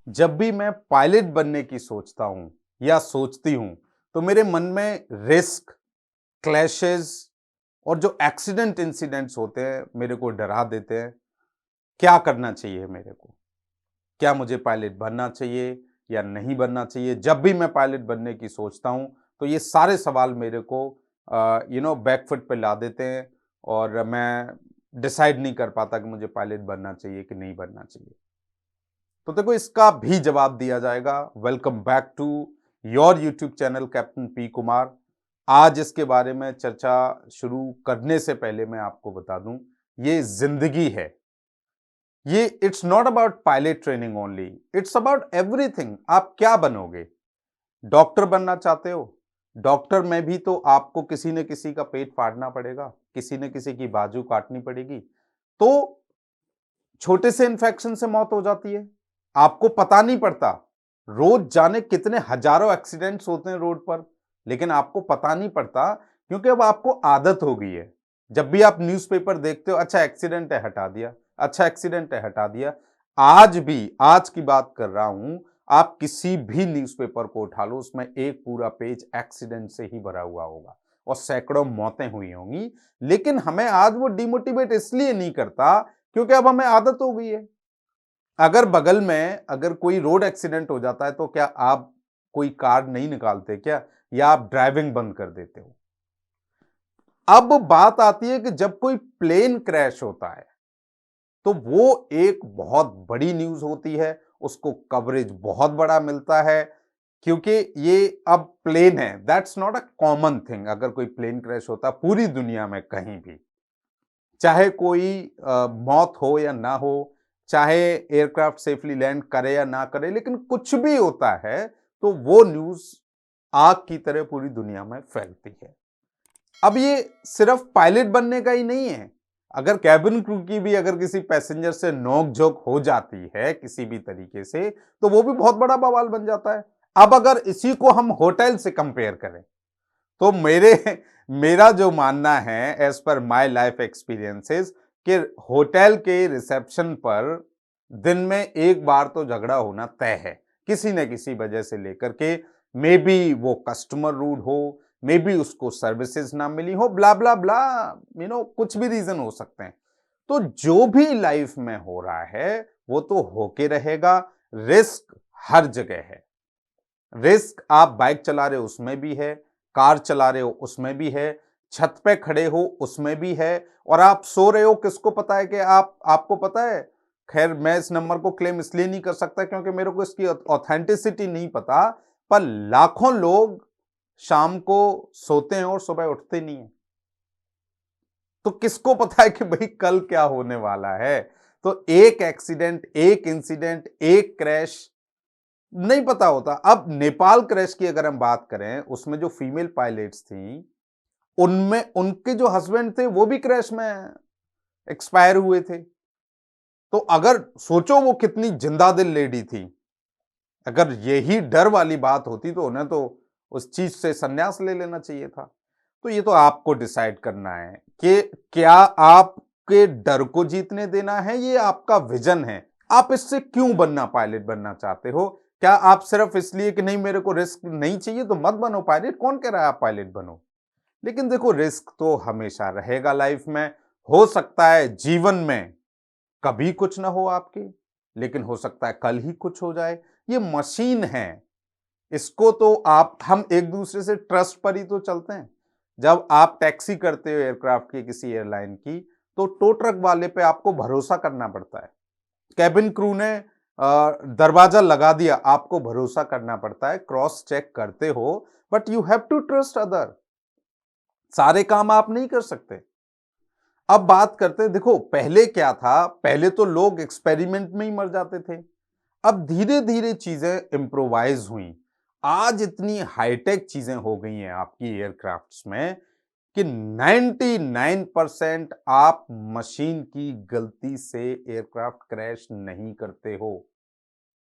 जब भी मैं पायलट बनने की सोचता हूं या सोचती हूं तो मेरे मन में रिस्क, क्लैशेस और जो एक्सीडेंट इंसिडेंट्स होते हैं मेरे को डरा देते हैं। क्या करना चाहिए मेरे को? क्या मुझे पायलट बनना चाहिए या नहीं बनना चाहिए? जब भी मैं पायलट बनने की सोचता हूं तो ये सारे सवाल मेरे को बैकफुट पे ला देते हैं और मैं डिसाइड नहीं कर पाता कि मुझे पायलट बनना चाहिए कि नहीं बनना चाहिए। तो देखो इसका भी जवाब दिया जाएगा। Welcome back to your YouTube channel captain P Kumar. आज इसके बारे में चर्चा शुरू करने से पहले मैं आपको बता दूं, ये जिंदगी है। ये it's not about pilot training only, it's about everything. आप क्या बनोगे? डॉक्टर बनना चाहते हो? डॉक्टर में भी तो आपको किसी न किसी का पेट फाड़ना पड़ेगा, किसी न किसी की बाजू काटनी पड़ेगी। तो छोटे से इन्फेक्शन से मौत हो जाती है, आपको पता नहीं पड़ता। रोज जाने कितने हजारों एक्सीडेंट्स होते हैं रोड पर, लेकिन आपको पता नहीं पड़ता क्योंकि अब आपको आदत हो गई है। जब भी आप न्यूज़पेपर देखते हो, अच्छा एक्सीडेंट है हटा दिया, अच्छा एक्सीडेंट है हटा दिया। आज भी, आज की बात कर रहा हूं, आप किसी भी न्यूज़पेपर को उठा लो, उसमें एक पूरा पेज एक्सीडेंट से ही भरा हुआ होगा और सैकड़ों मौतें हुई होंगी। लेकिन हमें आज वो डिमोटिवेट इसलिए नहीं करता क्योंकि अब हमें आदत हो गई है। अगर बगल में अगर कोई रोड एक्सीडेंट हो जाता है तो क्या आप कोई कार नहीं निकालते क्या, या आप ड्राइविंग बंद कर देते हो? अब बात आती है कि जब कोई प्लेन क्रैश होता है तो वो एक बहुत बड़ी न्यूज होती है, उसको कवरेज बहुत बड़ा मिलता है क्योंकि ये अब प्लेन है। That's not a common thing. अगर कोई प्लेन क्रैश होता पूरी दुनिया में कहीं भी, चाहे कोई मौत हो या ना हो, चाहे एयरक्राफ्ट सेफली लैंड करे या ना करे, लेकिन कुछ भी होता है तो वो न्यूज आग की तरह पूरी दुनिया में फैलती है। अब ये सिर्फ पायलट बनने का ही नहीं है। अगर कैबिन क्रू की भी अगर किसी पैसेंजर से नोक झोंक हो जाती है किसी भी तरीके से, तो वो भी बहुत बड़ा बवाल बन जाता है। अब अगर इसी को हम होटल से कंपेयर करें तो मेरा जो मानना है एज पर माय लाइफ एक्सपीरियंसेस कि होटल के रिसेप्शन पर दिन में एक बार तो झगड़ा होना तय है, किसी न किसी वजह से लेकर के। मे बी वो कस्टमर रूड हो, मे बी उसको सर्विसेज ना मिली हो, ब्ला ब्ला ब्ला, कुछ भी रीजन हो सकते हैं। तो जो भी लाइफ में हो रहा है वो तो होके रहेगा। रिस्क हर जगह है। रिस्क आप बाइक चला रहे हो उसमें भी है, कार चला रहे हो उसमें भी है, छत पे खड़े हो उसमें भी है, और आप सो रहे हो किसको पता है कि आपको पता है। खैर मैं इस नंबर को क्लेम इसलिए नहीं कर सकता क्योंकि मेरे को इसकी ऑथेंटिसिटी नहीं पता, पर लाखों लोग शाम को सोते हैं और सुबह उठते नहीं है। तो किसको पता है कि भाई कल क्या होने वाला है? तो एक एक्सीडेंट, एक इंसिडेंट, एक क्रैश नहीं पता होता। अब नेपाल क्रैश की अगर हम बात करें, उसमें जो फीमेल पायलट्स थी, उनमें उनके जो हस्बैंड थे वो भी क्रैश में एक्सपायर हुए थे। तो अगर सोचो वो कितनी जिंदा दिल लेडी थी। अगर यही डर वाली बात होती तो उन्हें तो उस चीज से संन्यास ले लेना चाहिए था। तो ये तो आपको डिसाइड करना है कि क्या आपके डर को जीतने देना है, ये आपका विजन है। आप इससे क्यों बनना पायलट बनना चाहते हो? क्या आप सिर्फ इसलिए कि नहीं मेरे को रिस्क नहीं चाहिए तो मत बनो पायलट? कौन कह रहा है आप पायलट बनो? लेकिन देखो रिस्क तो हमेशा रहेगा लाइफ में। हो सकता है जीवन में कभी कुछ ना हो आपके, लेकिन हो सकता है कल ही कुछ हो जाए। ये मशीन है, इसको तो आप हम एक दूसरे से ट्रस्ट पर ही तो चलते हैं। जब आप टैक्सी करते हो एयरक्राफ्ट की किसी एयरलाइन की, तो टो ट्रक वाले पे आपको भरोसा करना पड़ता है। कैबिन क्रू ने दरवाजा लगा दिया, आपको भरोसा करना पड़ता है, क्रॉस चेक करते हो, but you have to trust other. सारे काम आप नहीं कर सकते। अब बात करते हैं, देखो पहले क्या था, पहले तो लोग एक्सपेरिमेंट में ही मर जाते थे। अब धीरे धीरे चीजें इंप्रोवाइज हुई। आज इतनी हाईटेक चीजें हो गई हैं आपकी एयरक्राफ्ट्स में कि 99% आप मशीन की गलती से एयरक्राफ्ट क्रैश नहीं करते हो।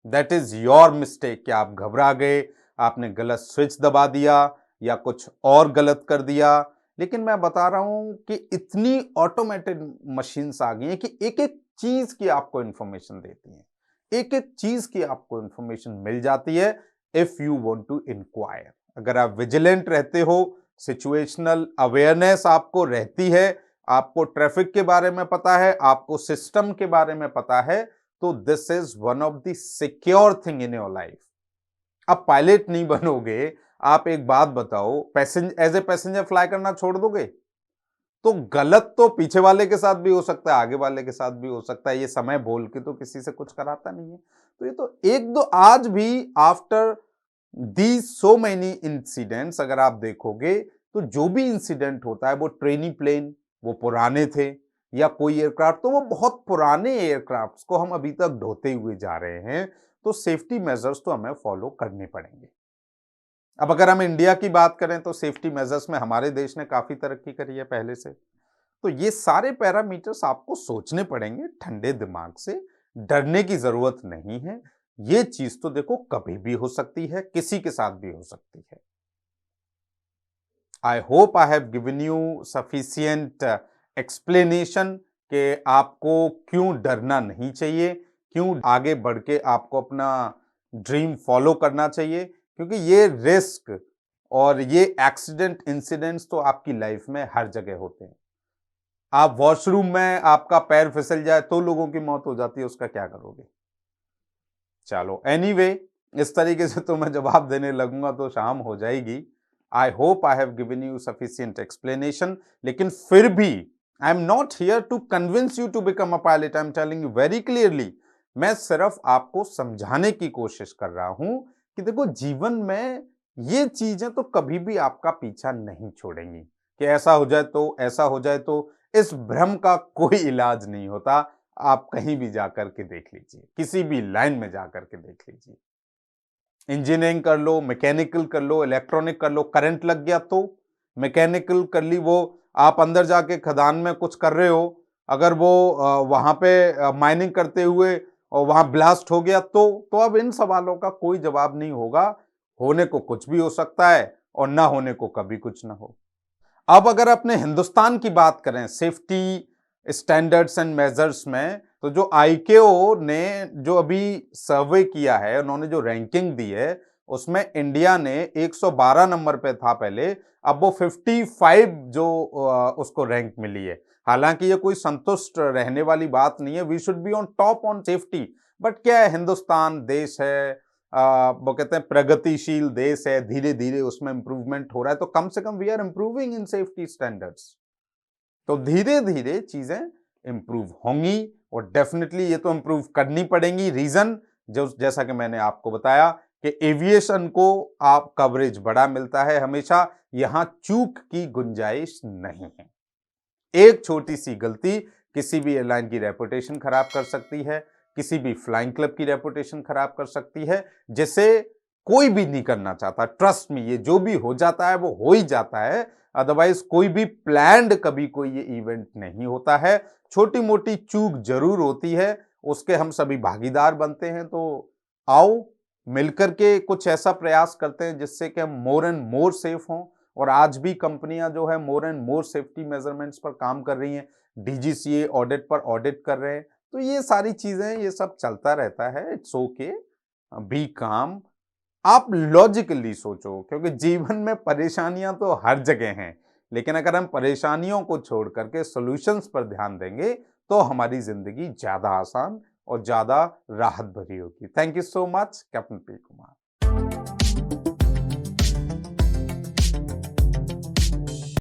दैट इज योर मिस्टेक कि आप घबरा गए, आपने गलत स्विच दबा दिया या कुछ और गलत कर दिया। लेकिन मैं बता रहा हूं कि इतनी ऑटोमेटेड मशीन्स आ गई हैं कि एक एक चीज की आपको इंफॉर्मेशन देती हैं। एक एक चीज की आपको इंफॉर्मेशन मिल जाती है if you want to inquire. अगर आप विजिलेंट रहते हो, सिचुएशनल अवेयरनेस आपको रहती है, आपको ट्रैफिक के बारे में पता है, आपको सिस्टम के बारे में पता है, तो this is one of the secure thing in your life. आप पायलट नहीं बनोगे, आप एक बात बताओ, एज ए पैसेंजर फ्लाई करना छोड़ दोगे? तो गलत तो पीछे वाले के साथ भी हो सकता है, आगे वाले के साथ भी हो सकता है, ये समय बोल के तो किसी से कुछ कराता नहीं है। तो ये तो एक दो आज भी after the so many incidents अगर आप देखोगे, तो जो भी इंसिडेंट होता है वो ट्रेनी प्लेन, वो पुराने थे, या कोई एयरक्राफ्ट, तो वो बहुत पुराने एयरक्राफ्ट को हम अभी तक ढोते हुए जा रहे हैं, तो सेफ्टी मेजर्स तो हमें फॉलो करने पड़ेंगे। अब अगर हम इंडिया की बात करें तो सेफ्टी मेजर्स में हमारे देश ने काफी तरक्की करी है पहले से। तो ये सारे पैरामीटर्स आपको सोचने पड़ेंगे ठंडे दिमाग से, डरने की जरूरत नहीं है। ये चीज तो देखो कभी भी हो सकती है, किसी के साथ भी हो सकती है। आई hope I have given you sufficient explanation कि आपको क्यों डरना नहीं चाहिए, क्यों आगे बढ़ के आपको अपना ड्रीम फॉलो करना चाहिए, क्योंकि ये रिस्क और ये एक्सीडेंट इंसिडेंट्स तो आपकी लाइफ में हर जगह होते हैं। आप वॉशरूम में आपका पैर फिसल जाए तो लोगों की मौत हो जाती है, उसका क्या करोगे? चलो एनीवे, इस तरीके से तो मैं जवाब देने लगूंगा तो शाम हो जाएगी। I hope I have given you sufficient explanation, लेकिन फिर भी I am not here to convince you to become a pilot. I am telling you very clearly, मैं सिर्फ आपको समझाने की कोशिश कर रहा हूं कि देखो जीवन में ये चीजें तो कभी भी आपका पीछा नहीं छोड़ेंगी कि ऐसा हो जाए तो, ऐसा हो जाए तो। इस भ्रम का कोई इलाज नहीं होता। आप कहीं भी जाकर के देख लीजिए, किसी भी लाइन में जाकर के देख लीजिए, इंजीनियरिंग कर लो, मैकेनिकल कर लो, इलेक्ट्रॉनिक कर लो, करंट लग गया तो मैकेनिकल कर ली, वो आप अंदर जाके खदान में कुछ कर रहे हो, अगर वो वहां पे माइनिंग करते हुए और वहां ब्लास्ट हो गया तो अब इन सवालों का कोई जवाब नहीं होगा। होने को कुछ भी हो सकता है और ना होने को कभी कुछ ना हो। अब अगर अपने हिंदुस्तान की बात करें सेफ्टी स्टैंडर्ड्स एंड मेजर्स में, तो जो आईकेओ ने जो अभी सर्वे किया है, उन्होंने जो रैंकिंग दी है, उसमें इंडिया ने 112 नंबर पे था पहले, अब वो 55 जो उसको रैंक मिली है। हालांकि ये कोई संतुष्ट रहने वाली बात नहीं है, we should be on top on safety, but क्या है, हिंदुस्तान देश है, वो कहते हैं प्रगतिशील देश है, धीरे धीरे उसमें इंप्रूवमेंट हो रहा है, तो कम से कम we are improving in safety standards. तो धीरे धीरे चीजें इंप्रूव होंगी और डेफिनेटली ये तो इंप्रूव करनी पड़ेंगी। रीजन जो जैसा कि मैंने आपको बताया कि एविएशन को आप कवरेज बड़ा मिलता है हमेशा, यहां चूक की गुंजाइश नहीं है। एक छोटी सी गलती किसी भी एयरलाइन की रेपुटेशन खराब कर सकती है, किसी भी फ्लाइंग क्लब की रेपुटेशन खराब कर सकती है, जिसे कोई भी नहीं करना चाहता। ट्रस्ट में, ये जो भी हो जाता है वो हो ही जाता है, अदरवाइज कोई भी प्लान्ड कभी कोई ये इवेंट नहीं होता है। छोटी मोटी चूक जरूर होती है, उसके हम सभी भागीदार बनते हैं। तो आओ मिलकर के कुछ ऐसा प्रयास करते हैं जिससे कि हम मोर एंड मोर सेफ हों। और आज भी कंपनियां जो है more and more safety measurements पर काम कर रही हैं, डीजीसीए ऑडिट पर ऑडिट कर रहे हैं। तो ये सारी चीजें, ये सब चलता रहता है। इट्स ओके, बी काम। आप लॉजिकली सोचो, क्योंकि जीवन में परेशानियां तो हर जगह हैं, लेकिन अगर हम परेशानियों को छोड़ करके सॉल्यूशंस पर ध्यान देंगे तो हमारी जिंदगी ज्यादा आसान और ज्यादा राहत भरी होगी। Thank you so much, captain P Kumar.